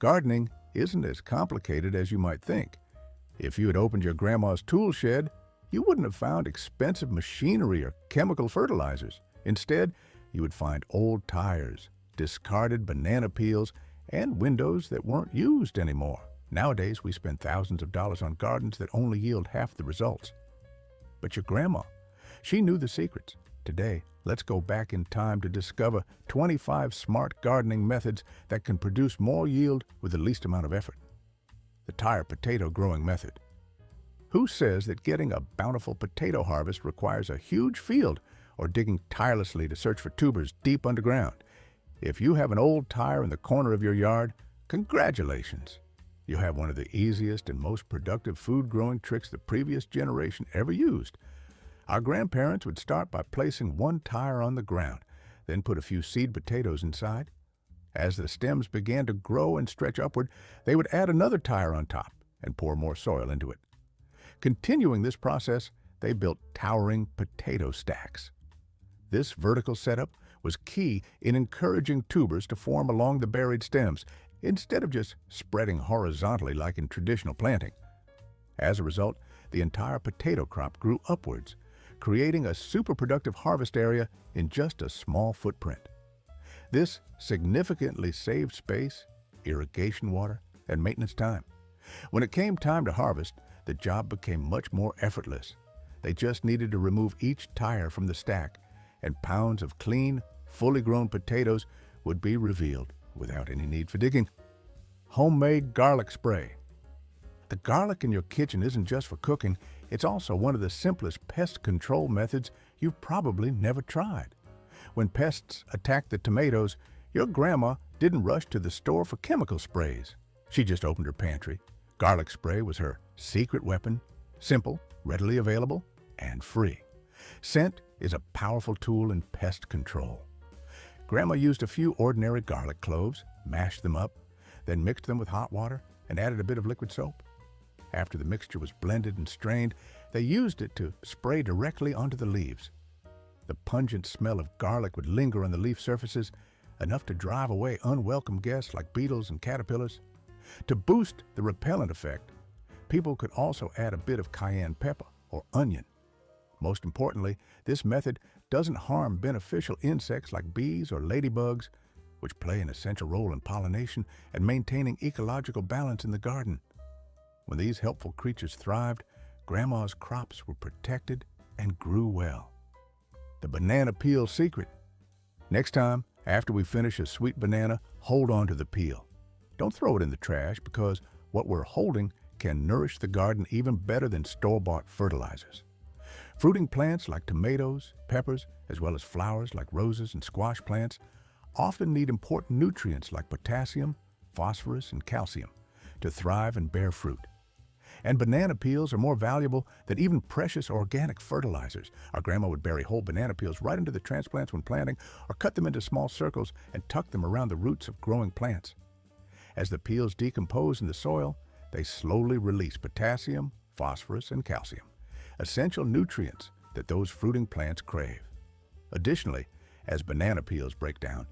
Gardening isn't as complicated as you might think. If you had opened your grandma's tool shed, you wouldn't have found expensive machinery or chemical fertilizers. Instead, you would find old tires, discarded banana peels, and windows that weren't used anymore. Nowadays, we spend thousands of dollars on gardens that only yield half the results. But your grandma, she knew the secrets. Today, let's go back in time to discover 25 smart gardening methods that can produce more yield with the least amount of effort. The tire potato growing method. Who says that getting a bountiful potato harvest requires a huge field or digging tirelessly to search for tubers deep underground? If you have an old tire in the corner of your yard, congratulations! You have one of the easiest and most productive food growing tricks the previous generation ever used. Our grandparents would start by placing one tire on the ground, then put a few seed potatoes inside. As the stems began to grow and stretch upward, they would add another tire on top and pour more soil into it. Continuing this process, they built towering potato stacks. This vertical setup was key in encouraging tubers to form along the buried stems, instead of just spreading horizontally like in traditional planting. As a result, the entire potato crop grew upwards, creating a super productive harvest area in just a small footprint. This significantly saved space, irrigation water, and maintenance time. When it came time to harvest, the job became much more effortless. They just needed to remove each tire from the stack, and pounds of clean, fully grown potatoes would be revealed without any need for digging. Homemade garlic spray. The garlic in your kitchen isn't just for cooking, it's also one of the simplest pest control methods you've probably never tried. When pests attacked the tomatoes, your grandma didn't rush to the store for chemical sprays. She just opened her pantry. Garlic spray was her secret weapon, simple, readily available, and free. Scent is a powerful tool in pest control. Grandma used a few ordinary garlic cloves, mashed them up, then mixed them with hot water and added a bit of liquid soap. After the mixture was blended and strained, they used it to spray directly onto the leaves. The pungent smell of garlic would linger on the leaf surfaces, enough to drive away unwelcome guests like beetles and caterpillars. To boost the repellent effect, people could also add a bit of cayenne pepper or onion. Most importantly, this method doesn't harm beneficial insects like bees or ladybugs, which play an essential role in pollination and maintaining ecological balance in the garden. When these helpful creatures thrived, Grandma's crops were protected and grew well. The banana peel secret. Next time, after we finish a sweet banana, hold on to the peel. Don't throw it in the trash, because what we're holding can nourish the garden even better than store-bought fertilizers. Fruiting plants like tomatoes, peppers, as well as flowers like roses and squash plants often need important nutrients like potassium, phosphorus, and calcium to thrive and bear fruit. And banana peels are more valuable than even precious organic fertilizers. Our grandma would bury whole banana peels right into the transplants when planting, or cut them into small circles and tuck them around the roots of growing plants. As the peels decompose in the soil, they slowly release potassium, phosphorus, and calcium, essential nutrients that those fruiting plants crave. Additionally, as banana peels break down,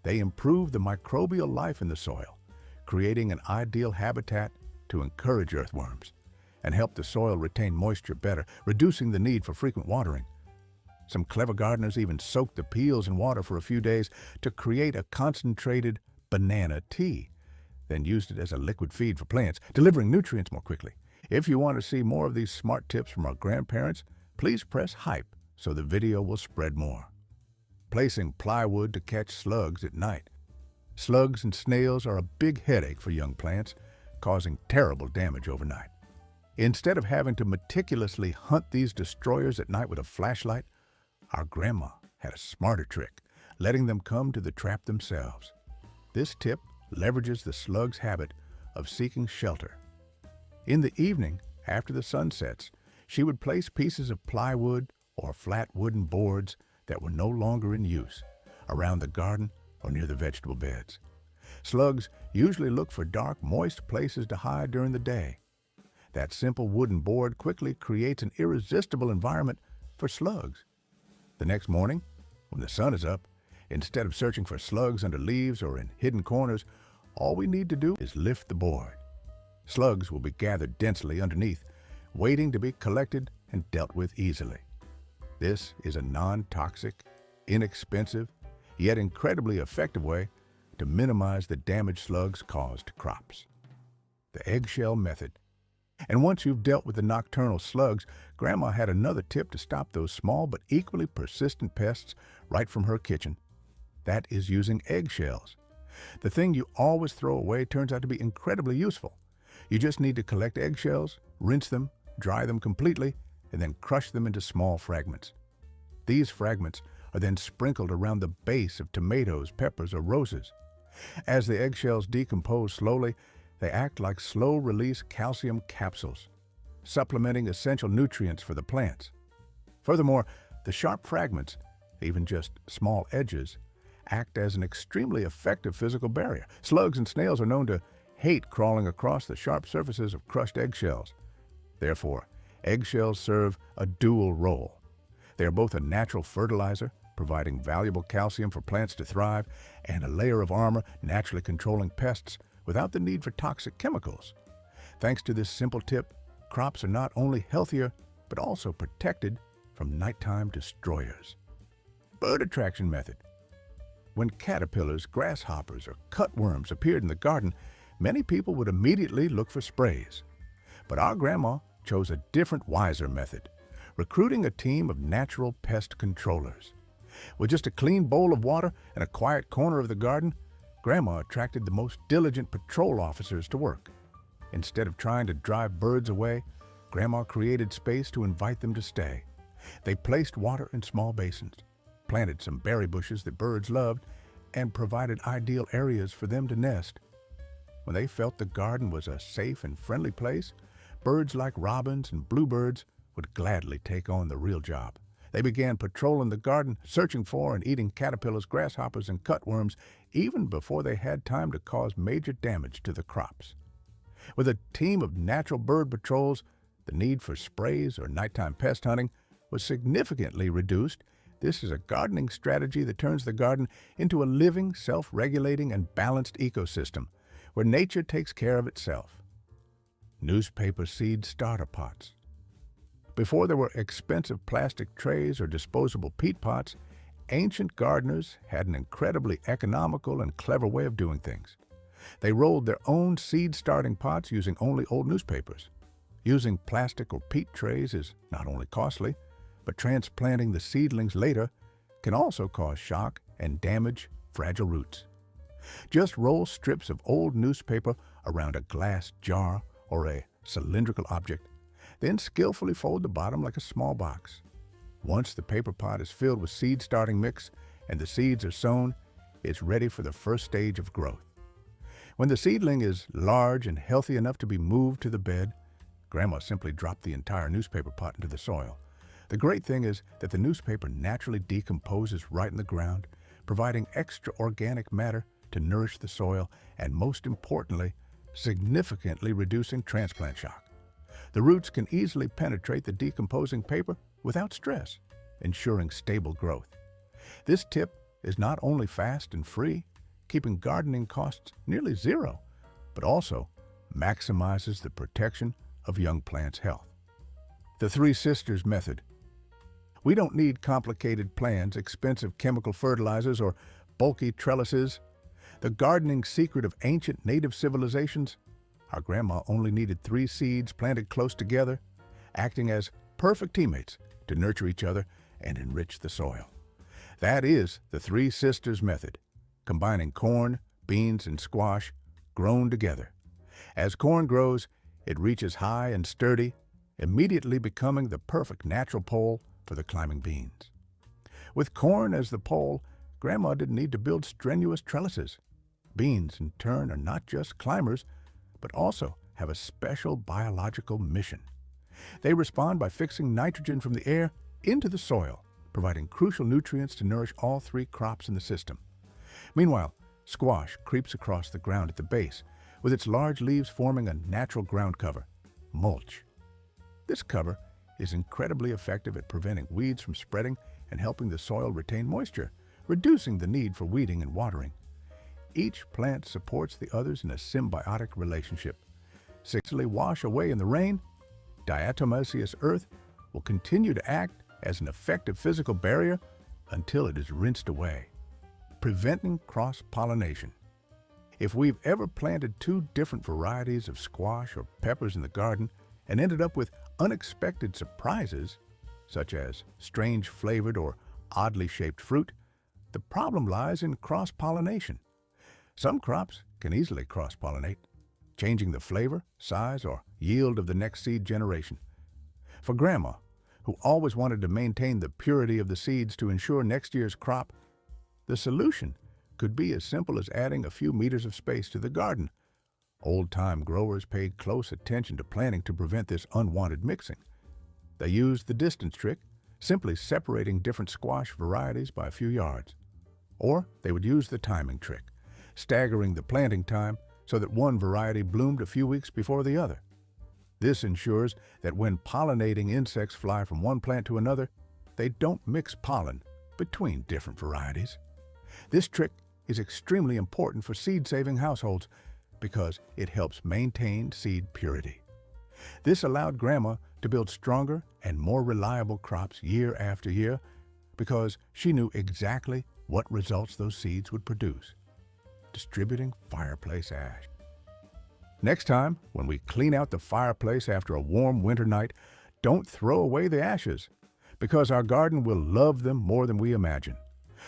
they improve the microbial life in the soil, creating an ideal habitat to encourage earthworms and help the soil retain moisture better, reducing the need for frequent watering. Some clever gardeners even soak the peels in water for a few days to create a concentrated banana tea, then used it as a liquid feed for plants, delivering nutrients more quickly. If you want to see more of these smart tips from our grandparents, please press hype so the video will spread more. Placing plywood to catch slugs at night. Slugs and snails are a big headache for young plants, causing terrible damage overnight. Instead of having to meticulously hunt these destroyers at night with a flashlight, our grandma had a smarter trick, letting them come to the trap themselves. This tip leverages the slug's habit of seeking shelter. In the evening, after the sun sets, she would place pieces of plywood or flat wooden boards that were no longer in use around the garden or near the vegetable beds. Slugs usually look for dark, moist places to hide during the day. That simple wooden board quickly creates an irresistible environment for slugs. The next morning, when the sun is up, instead of searching for slugs under leaves or in hidden corners, All we need to do is lift the board. Slugs will be gathered densely underneath, waiting to be collected and dealt with easily. This is a non-toxic, inexpensive, yet incredibly effective way to minimize the damage slugs cause to crops. The eggshell method. And once you've dealt with the nocturnal slugs, Grandma had another tip to stop those small but equally persistent pests right from her kitchen. That is using eggshells. The thing you always throw away turns out to be incredibly useful. You just need to collect eggshells, rinse them, dry them completely, and then crush them into small fragments. These fragments are then sprinkled around the base of tomatoes, peppers, or roses. As the eggshells decompose slowly, they act like slow-release calcium capsules, supplementing essential nutrients for the plants. Furthermore, the sharp fragments, even just small edges, act as an extremely effective physical barrier. Slugs and snails are known to hate crawling across the sharp surfaces of crushed eggshells. Therefore, eggshells serve a dual role. They are both a natural fertilizer, providing valuable calcium for plants to thrive, and a layer of armor naturally controlling pests without the need for toxic chemicals. Thanks to this simple tip, crops are not only healthier, but also protected from nighttime destroyers. Bird attraction method. When caterpillars, grasshoppers, or cutworms appeared in the garden, many people would immediately look for sprays. But our grandma chose a different, wiser method, recruiting a team of natural pest controllers. With just a clean bowl of water and a quiet corner of the garden, Grandma attracted the most diligent patrol officers to work. Instead of trying to drive birds away, Grandma created space to invite them to stay. They placed water in small basins, planted some berry bushes that birds loved, and provided ideal areas for them to nest. When they felt the garden was a safe and friendly place, birds like robins and bluebirds would gladly take on the real job. They began patrolling the garden, searching for and eating caterpillars, grasshoppers, and cutworms even before they had time to cause major damage to the crops. With a team of natural bird patrols, the need for sprays or nighttime pest hunting was significantly reduced. This is a gardening strategy that turns the garden into a living, self-regulating, and balanced ecosystem where nature takes care of itself. Newspaper seed starter pots. Before there were expensive plastic trays or disposable peat pots, ancient gardeners had an incredibly economical and clever way of doing things. They rolled their own seed-starting pots using only old newspapers. Using plastic or peat trays is not only costly, but transplanting the seedlings later can also cause shock and damage fragile roots. Just roll strips of old newspaper around a glass jar or a cylindrical object, then skillfully fold the bottom like a small box. Once the paper pot is filled with seed-starting mix and the seeds are sown, it's ready for the first stage of growth. When the seedling is large and healthy enough to be moved to the bed, Grandma simply dropped the entire newspaper pot into the soil. The great thing is that the newspaper naturally decomposes right in the ground, providing extra organic matter to nourish the soil and, most importantly, significantly reducing transplant shock. The roots can easily penetrate the decomposing paper without stress, ensuring stable growth. This tip is not only fast and free, keeping gardening costs nearly zero, but also maximizes the protection of young plants' health. The Three Sisters method. We don't need complicated plans, expensive chemical fertilizers, or bulky trellises. The gardening secret of ancient native civilizations. Our grandma only needed 3 seeds planted close together, acting as perfect teammates to nurture each other and enrich the soil. That is the Three Sisters method, combining corn, beans, and squash grown together. As corn grows, it reaches high and sturdy, immediately becoming the perfect natural pole for the climbing beans. With corn as the pole, Grandma didn't need to build strenuous trellises. Beans, in turn, are not just climbers, but also have a special biological mission. They respond by fixing nitrogen from the air into the soil, providing crucial nutrients to nourish all 3 crops in the system. Meanwhile, squash creeps across the ground at the base, with its large leaves forming a natural ground cover, mulch. This cover is incredibly effective at preventing weeds from spreading and helping the soil retain moisture, reducing the need for weeding and watering. each plant supports the others in a symbiotic relationship. Successfully wash away in the rain, diatomaceous earth will continue to act as an effective physical barrier until it is rinsed away, preventing cross-pollination. If we've ever planted two different varieties of squash or peppers in the garden and ended up with unexpected surprises, such as strange flavored or oddly shaped fruit, the problem lies in cross-pollination. Some crops can easily cross-pollinate, changing the flavor, size, or yield of the next seed generation. For Grandma, who always wanted to maintain the purity of the seeds to ensure next year's crop, the solution could be as simple as adding a few meters of space to the garden. Old-time growers paid close attention to planting to prevent this unwanted mixing. They used the distance trick, simply separating different squash varieties by a few yards. Or they would use the timing trick, staggering the planting time so that one variety bloomed a few weeks before the other. This ensures that when pollinating insects fly from one plant to another, they don't mix pollen between different varieties. This trick is extremely important for seed-saving households because it helps maintain seed purity. This allowed Grandma to build stronger and more reliable crops year after year because she knew exactly what results those seeds would produce. Distributing fireplace ash. Next time, when we clean out the fireplace after a warm winter night, don't throw away the ashes, because our garden will love them more than we imagine.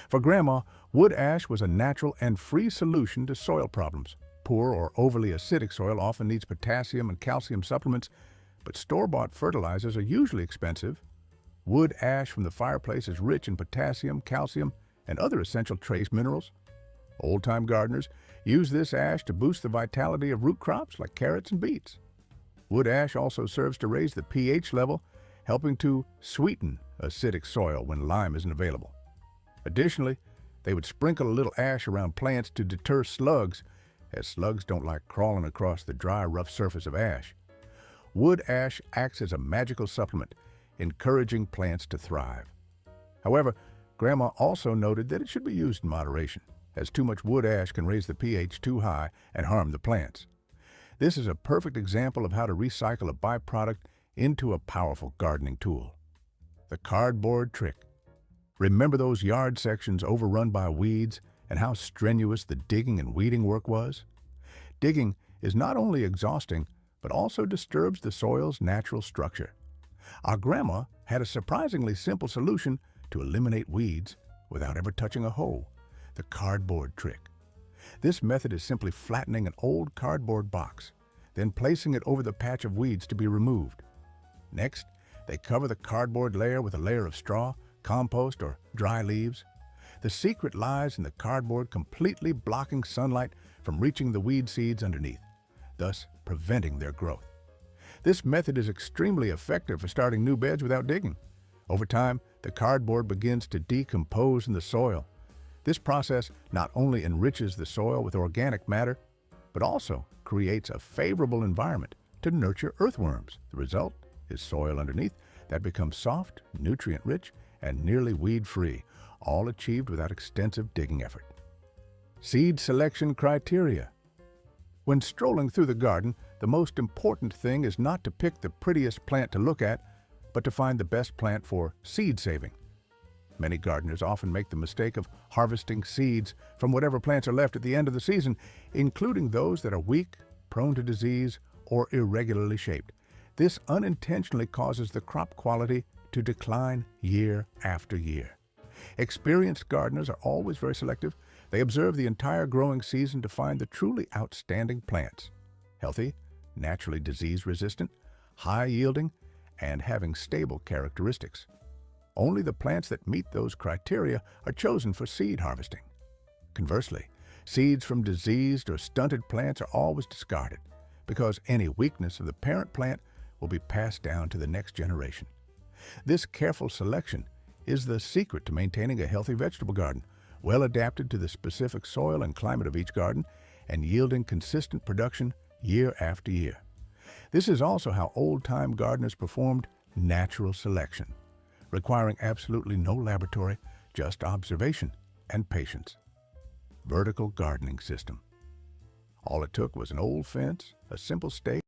For Grandma, wood ash was a natural and free solution to soil problems. Poor or overly acidic soil often needs potassium and calcium supplements, but store-bought fertilizers are usually expensive. Wood ash from the fireplace is rich in potassium, calcium, and other essential trace minerals. Old-time gardeners use this ash to boost the vitality of root crops like carrots and beets. Wood ash also serves to raise the pH level, helping to sweeten acidic soil when lime isn't available. Additionally, they would sprinkle a little ash around plants to deter slugs, as slugs don't like crawling across the dry, rough surface of ash. Wood ash acts as a magical supplement, encouraging plants to thrive. However, Grandma also noted that it should be used in moderation, as too much wood ash can raise the pH too high and harm the plants. This is a perfect example of how to recycle a byproduct into a powerful gardening tool. The cardboard trick. Remember those yard sections overrun by weeds and how strenuous the digging and weeding work was? Digging is not only exhausting, but also disturbs the soil's natural structure. Our Grandma had a surprisingly simple solution to eliminate weeds without ever touching a hoe: the cardboard trick. This method is simply flattening an old cardboard box, then placing it over the patch of weeds to be removed. Next, they cover the cardboard layer with a layer of straw, compost, or dry leaves. The secret lies in the cardboard completely blocking sunlight from reaching the weed seeds underneath, thus preventing their growth. This method is extremely effective for starting new beds without digging. Over time, the cardboard begins to decompose in the soil. This process not only enriches the soil with organic matter, but also creates a favorable environment to nurture earthworms. The result is soil underneath that becomes soft, nutrient-rich, and nearly weed-free, all achieved without extensive digging effort. Seed selection criteria. When strolling through the garden, the most important thing is not to pick the prettiest plant to look at, but to find the best plant for seed saving. Many gardeners often make the mistake of harvesting seeds from whatever plants are left at the end of the season, including those that are weak, prone to disease, or irregularly shaped. This unintentionally causes the crop quality to decline year after year. Experienced gardeners are always very selective. They observe the entire growing season to find the truly outstanding plants: healthy, naturally disease-resistant, high-yielding, and having stable characteristics. Only the plants that meet those criteria are chosen for seed harvesting. Conversely, seeds from diseased or stunted plants are always discarded because any weakness of the parent plant will be passed down to the next generation. This careful selection is the secret to maintaining a healthy vegetable garden, well adapted to the specific soil and climate of each garden, and yielding consistent production year after year. This is also how old-time gardeners performed natural selection, requiring absolutely no laboratory, just observation and patience. vertical gardening system. All it took was an old fence, a simple stake,